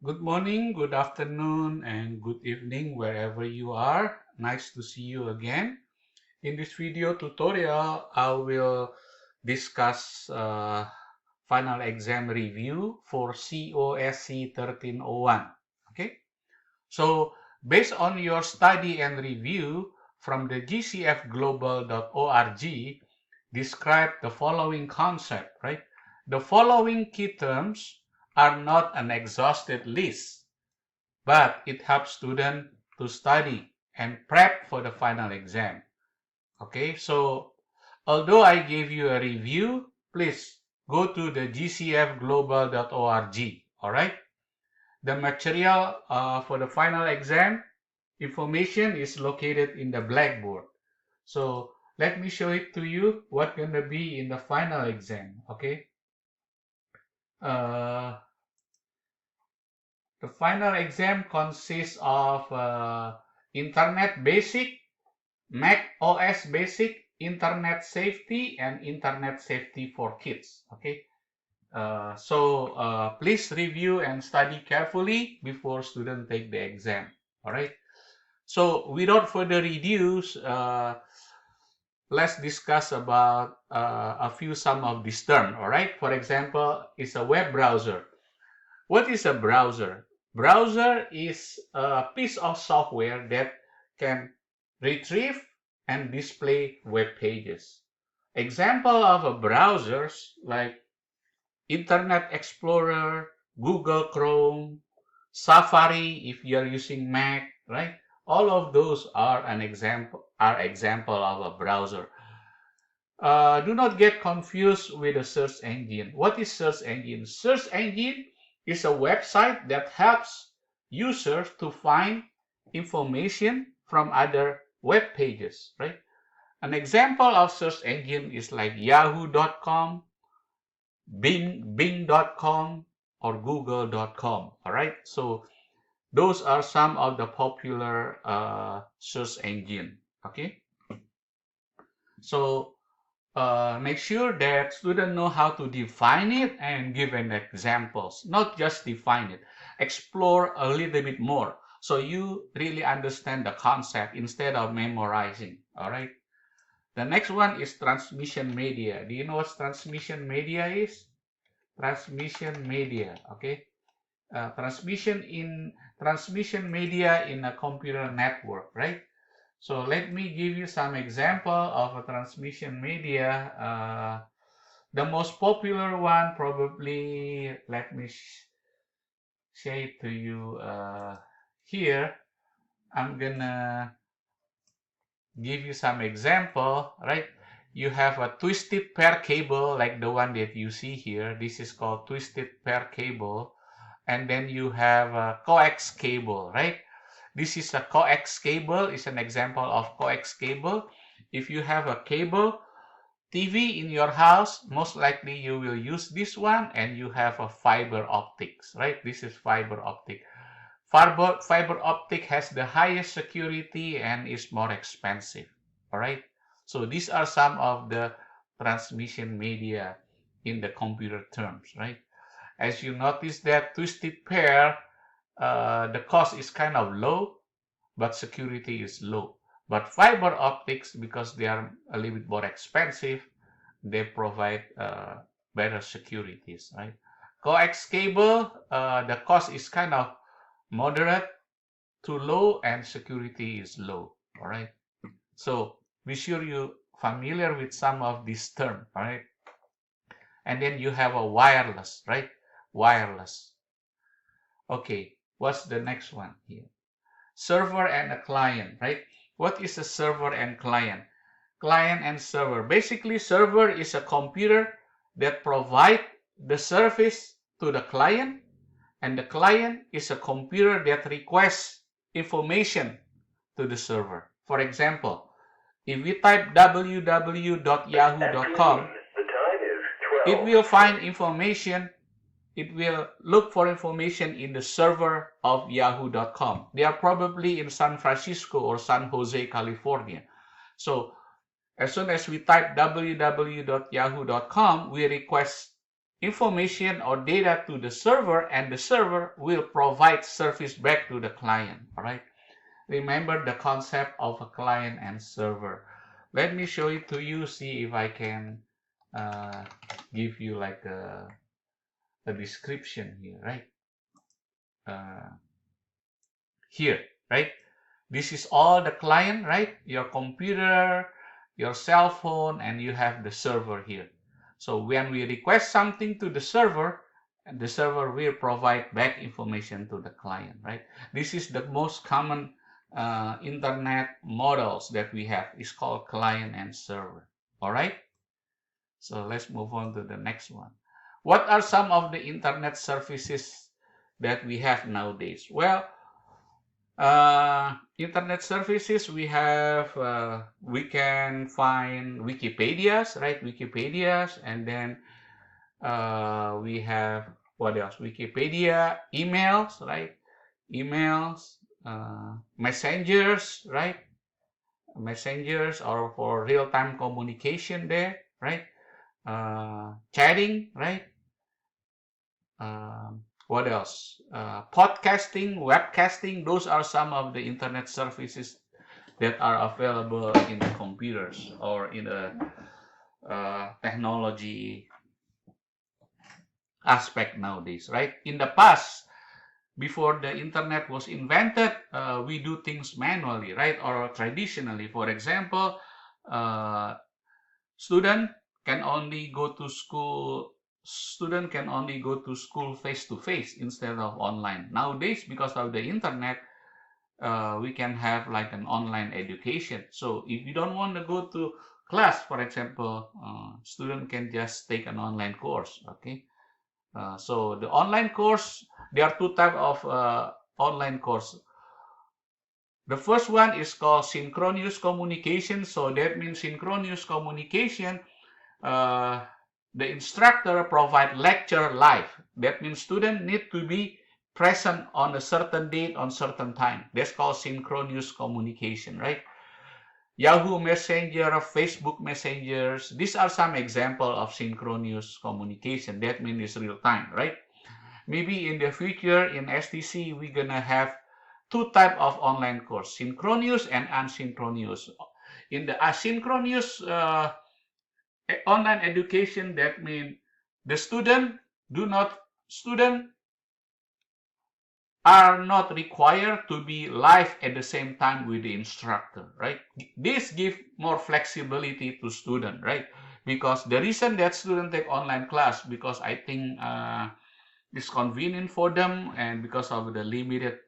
Good morning, good afternoon, and good evening wherever you are. Nice to see you again. In this video tutorial, I will discuss final exam review for COSC 1301. Okay, so based on your study and review from the gcfglobal.org, describe the following concept, right? The following key terms are not an exhausted list, but it helps students to study and prep for the final exam. Okay, so although I gave you a review, please go to the gcfglobal.org. All right, the material for the final exam information is located in the blackboard. So let me show it to you what's gonna be in the final exam. Okay, uh, the final exam consists of Internet Basic, Mac OS Basic, Internet Safety, and Internet Safety for Kids. Okay, so please review and study carefully before students take the exam. All right. So without further ado, let's discuss about some of these terms. All right. For example, it's a web browser. What is a browser? Browser is a piece of software that can retrieve and display web pages. Example of a browsers like Internet Explorer, Google Chrome, Safari if you're using Mac, right? All of those are example of a browser. Do not get confused with a search engine. What is search engine? Search engine is a website that helps users to find information from other web pages, right? An example of search engine is like yahoo.com, bing.com, or google.com. All right, so those are some of the popular search engine. Okay, so make sure that students know how to define it and give an examples, not just define it, explore a little bit more so you really understand the concept instead of memorizing. All right, the next one is transmission media. Do you know what transmission media is? Transmission media. Okay, transmission media in a computer network, right? So let me give you some example of a transmission media. The most popular one probably, let me say it to you here. I'm gonna give you some example, right? You have a twisted pair cable like the one that you see here. This is called twisted pair cable. And then you have a coax cable, right? This is a coax cable, is an example of coax cable. If you have a cable TV in your house, most likely you will use this one, and you have a fiber optics, right? This is fiber optic. Fiber optic has the highest security and is more expensive, all right? So these are some of the transmission media in the computer terms, right? As you notice that twisted pair, the cost is kind of low, but security is low. But fiber optics, because they are a little bit more expensive, they provide better securities, right? Coax cable, the cost is kind of moderate to low, and security is low, all right? So be sure you familiar with some of these terms, all right? And then you have a wireless, right? Wireless. Okay, what's the next one here? Server and a client, right? What is a server and client? Client and server. Basically, server is a computer that provide the service to the client, and the client is a computer that requests information to the server. For example, if we type www.yahoo.com, it will find information. It will look for information in the server of yahoo.com. They are probably in San Francisco or San Jose, California. So as soon as we type www.yahoo.com, we request information or data to the server, and the server will provide service back to the client. All right. Remember the concept of a client and server. Let me show it to you, see if I can give you like a description here, right? Here, right? This is all the client, right? Your computer, your cell phone, and you have the server here. So when we request something to the server will provide back information to the client, right? This is the most common internet models that we have. It's called client and server. All right. So let's move on to the next one. What are some of the internet services that we have nowadays? Well, internet services, we have, we can find Wikipedias, right? Wikipedias, and then we have, what else? Wikipedia, emails, right? Emails, messengers, right? Messengers are for real-time communication there, right? Chatting, right? What else? Podcasting, webcasting, those are some of the internet services that are available in the computers or in the technology aspect nowadays, right? In the past, before the internet was invented, we do things manually, right? Or traditionally. For example, student can only go to school face to face instead of online. Nowadays, because of the internet, we can have like an online education. So if you don't want to go to class, for example, student can just take an online course. Okay. So the online course, there are two types of online course. The first one is called synchronous communication. So that means synchronous communication, the instructor provide lecture live. That means student need to be present on a certain date on certain time. That's called synchronous communication, right? Yahoo Messenger, Facebook Messengers, these are some example of synchronous communication. That means it's real time, right? Maybe in the future in STC, we're gonna have two type of online course, synchronous and asynchronous. In the asynchronous online education, that means the student are not required to be live at the same time with the instructor, right? This gives more flexibility to student, right? Because the reason that student take online class, because I think it's convenient for them, and because of the limited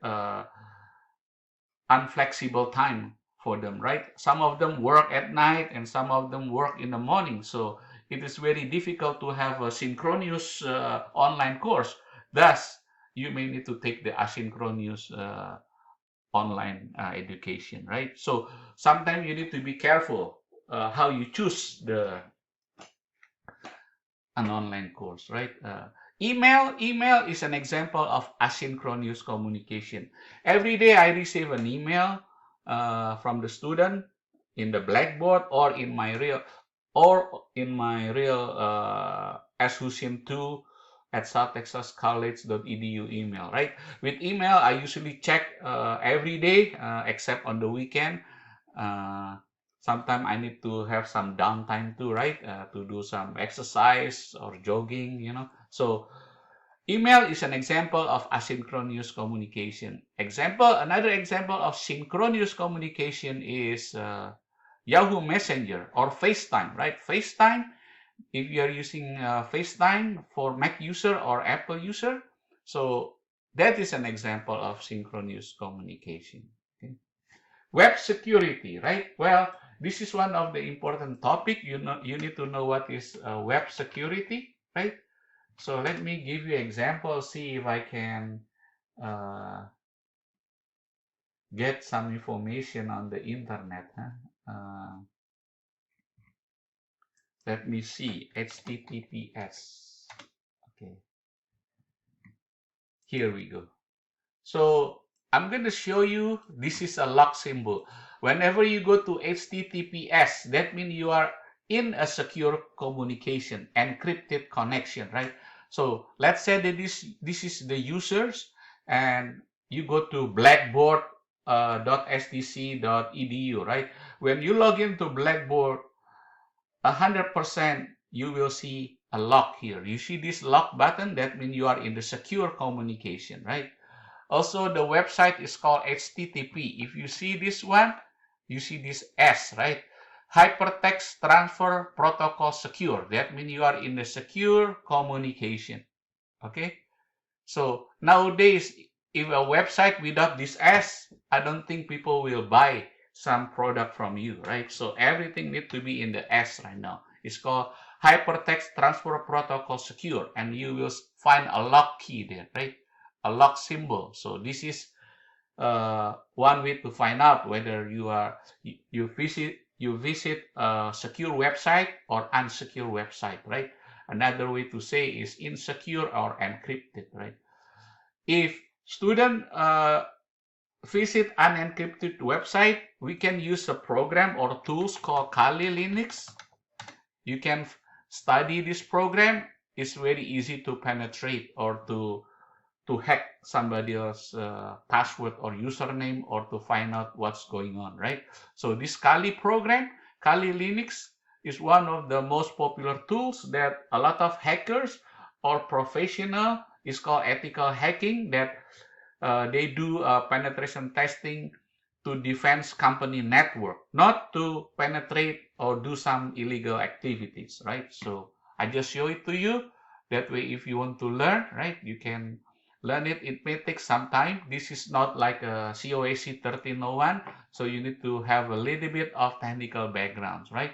unflexible time for them, right? Some of them work at night and some of them work in the morning, so it is very difficult to have a synchronous online course. Thus, you may need to take the asynchronous online education, right? So sometimes you need to be careful how you choose an online course, right? Email is an example of asynchronous communication. Every day I receive an email from the student in the Blackboard or in my real SHUSIM2 at southtexascollege.edu email, right? With email, I usually check every day, except on the weekend. Sometimes I need to have some downtime too, right? To do some exercise or jogging, So email is an example of asynchronous communication. Another example of synchronous communication is Yahoo Messenger or FaceTime, right? FaceTime, if you are using FaceTime for Mac user or Apple user, so that is an example of synchronous communication. Okay. Web security, right? Well, this is one of the important topic. You need to know what is web security, right? So let me give you an example, see if I can get some information on the internet. Let me see, HTTPS. Okay, here we go. So I'm going to show you, this is a lock symbol. Whenever you go to HTTPS, that means you are in a secure communication, encrypted connection, right? So let's say that this is the users, and you go to blackboard.stc.edu, right? When you log into Blackboard, 100% you will see a lock here. You see this lock button, that means you are in the secure communication, right? Also, the website is called HTTP. If you see this one, you see this S, right? Hypertext Transfer Protocol Secure. That means you are in the secure communication. Okay? So nowadays, if a website without this S, I don't think people will buy some product from you, right? So everything needs to be in the S right now. It's called Hypertext Transfer Protocol Secure, and you will find a lock key there, right? A lock symbol. So this is one way to find out whether you visit a secure website or unsecure website, right? Another way to say is insecure or encrypted, right? If student visit unencrypted website, we can use a program or tools called Kali Linux. You can study this program. It's very easy to penetrate or to hack somebody else's password or username, or to find out what's going on, right? So this Kali program, Kali Linux, is one of the most popular tools that a lot of hackers or professional, is called ethical hacking, that they do penetration testing to defense company network, not to penetrate or do some illegal activities, right? So I just show it to you. That way, if you want to learn, right, you can learn it. It may take some time. This is not like a COSC 1301, so you need to have a little bit of technical backgrounds, right?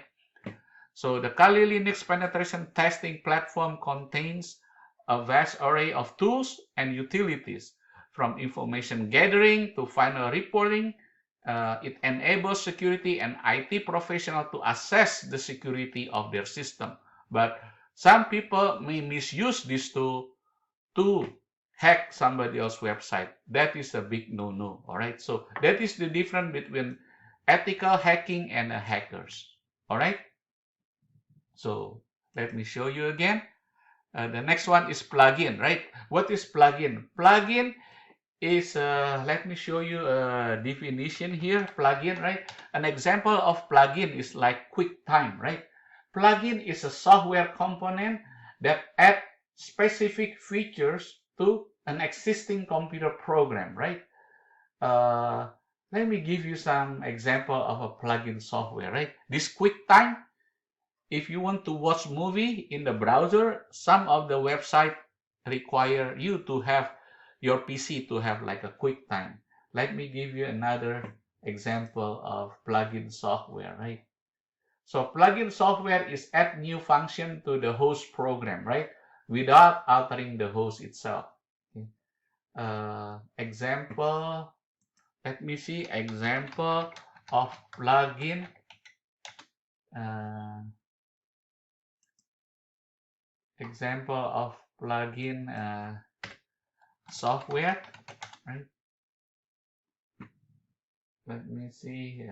So the Kali Linux penetration testing platform contains a vast array of tools and utilities, from information gathering to final reporting. It enables security and IT professionals to assess the security of their system. But some people may misuse this tool to hack somebody else's website. That is a big no-no, all right? So that is the difference between ethical hacking and hackers, all right? So let me show you again. The next one is plugin, right? What is plugin? Plugin is, let me show you a definition here. Plugin, right? An example of plugin is like QuickTime, right? Plugin is a software component that adds specific features to an existing computer program, right? Let me give you some example of a plugin software, right? This QuickTime, if you want to watch movie in the browser, some of the website require you to have your PC to have like a QuickTime. Let me give you another example of plugin software, right? So plugin software is add new function to the host program, right? Without altering the host itself. Okay. Example, let me see, example of plugin. Example of plugin software, right? Let me see.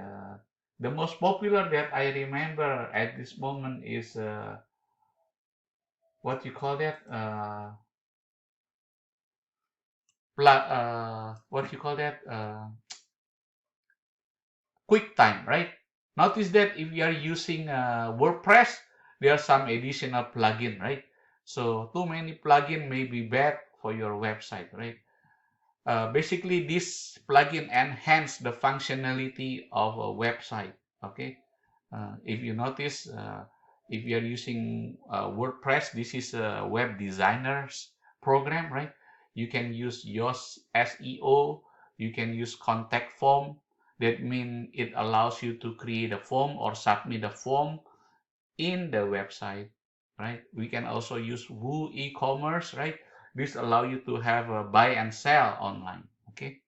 The most popular that I remember at this moment is what you call that? What you call that? QuickTime, right? Notice that if you are using WordPress, there are some additional plugin, right? So too many plugin may be bad for your website, right? Basically, this plugin enhance the functionality of a website. Okay, if you notice, if you are using WordPress, this is a web designer's program, right? You can use Yoast SEO. You can use contact form. That means it allows you to create a form or submit a form in the website, right? We can also use Woo e-commerce, right? This allow you to have a buy and sell online. Okay,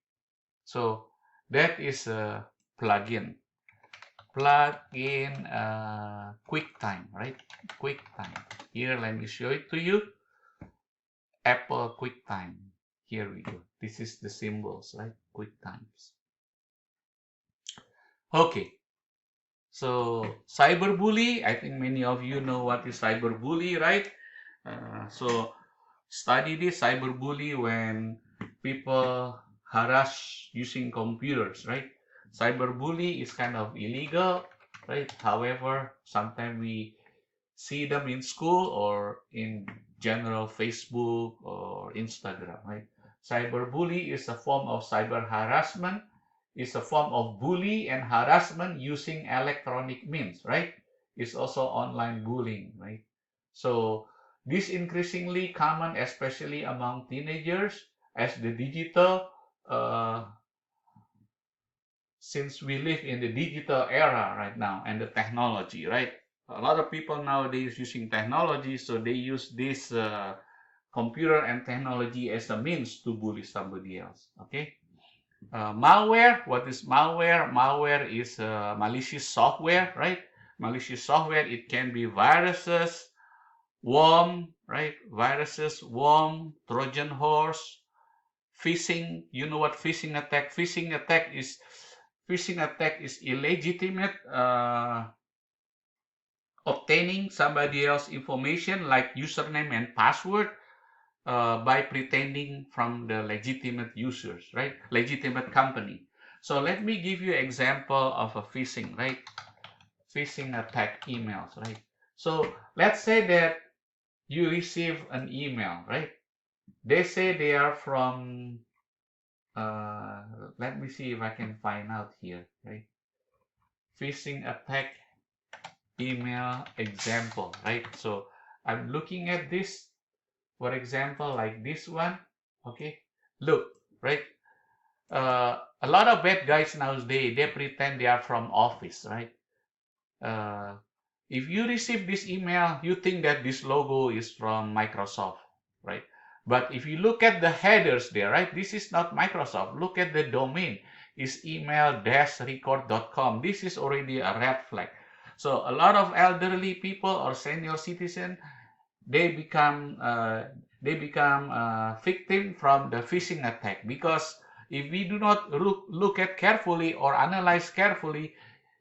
so that is a plugin. Plugin QuickTime, right? QuickTime. Here, let me show it to you. Apple QuickTime. Here we go. This is the symbols, right? QuickTimes. Okay. So cyberbully, I think many of you know what is cyberbully, right? So study this cyberbully when people harass using computers, right? Cyberbully is kind of illegal, right? However, sometimes we see them in school or in general Facebook or Instagram, right? Cyberbully is a form of cyber harassment, is a form of bully and harassment using electronic means, right? It's also online bullying, right? So this increasingly common, especially among teenagers, as the digital, since we live in the digital era right now and the technology, right? A lot of people nowadays using technology, so they use this computer and technology as a means to bully somebody else. Okay. Malware. What is malware? Malware is malicious software, right? Malicious software. It can be viruses, worm, right? Viruses, worm, Trojan horse, phishing. You know what phishing attack? Phishing attack is illegitimate obtaining somebody else's information like username and password by pretending from the legitimate users, right? Legitimate company. So let me give you an example of a phishing, right? Phishing attack emails, right? So let's say that you receive an email, right? They say they are from, let me see if I can find out here, right? Phishing attack email example, right? So I'm looking at this, for example, like this one, okay? Look, right? A lot of bad guys nowadays, they pretend they are from office, right? Uh, if you receive this email, you think that this logo is from Microsoft, right? But if you look at the headers there, right? This is not Microsoft. Look at the domain. It's email-record.com. This is already a red flag. So a lot of elderly people or senior citizen, they become victim from the phishing attack, because if we do not look at carefully or analyze carefully,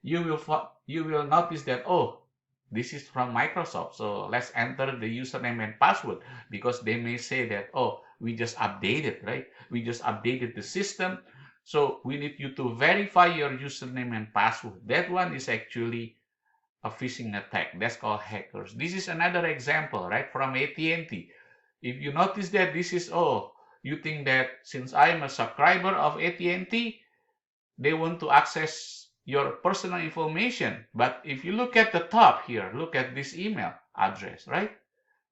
you will notice that, oh, this is from Microsoft, so let's enter the username and password, because they may say that, oh, we just updated, right? We just updated the system, so we need you to verify your username and password. That one is actually a phishing attack. That's called hackers. This is another example, right, from AT&T. If you notice that this is, oh, you think that since I'm a subscriber of AT&T, they want to access your personal information. But if you look at the top here, look at this email address, right?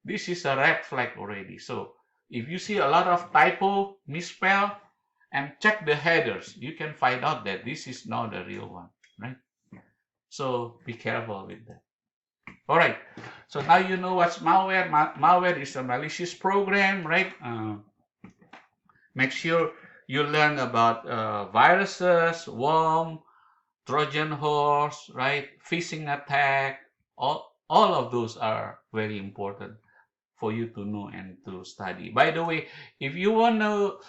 This is a red flag already. So if you see a lot of typo, misspell, and check the headers, you can find out that this is not the real one, right? So be careful with that. All right. So now you know what's malware. Malware is a malicious program, right? Make sure you learn about viruses, worm, Trojan horse, right? Phishing attack. All of those are very important for you to know and to study. By the way, if you want to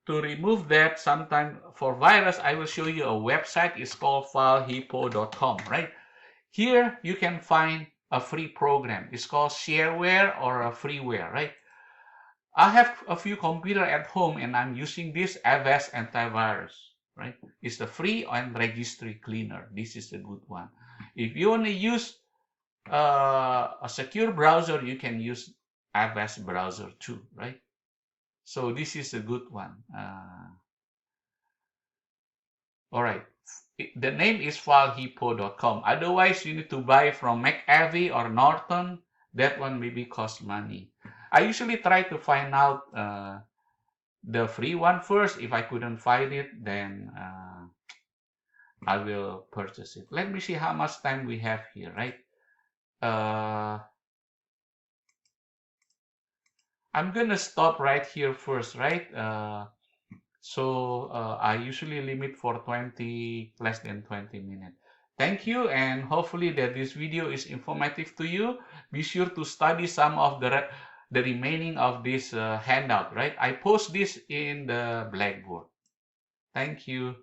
remove that sometime for virus, I will show you a website. It's called filehippo.com, right? Here you can find a free program. It's called shareware or a freeware, right? I have a few computers at home and I'm using this Avast antivirus, right? It's the free and registry cleaner. This is a good one. If you want to use a secure browser, you can use Avast browser too, right? So this is a good one. All right. The name is filehippo.com. Otherwise, you need to buy from McAfee or Norton. That one maybe costs money. I usually try to find out the free one first. If I couldn't find it, then I will purchase it. Let me see how much time we have here, right? I'm gonna stop right here first, right? So I usually limit for less than 20 minutes. Thank you, and hopefully that this video is informative to you. Be sure to study some of the remaining of this handout, right? I post this in the Blackboard. Thank you.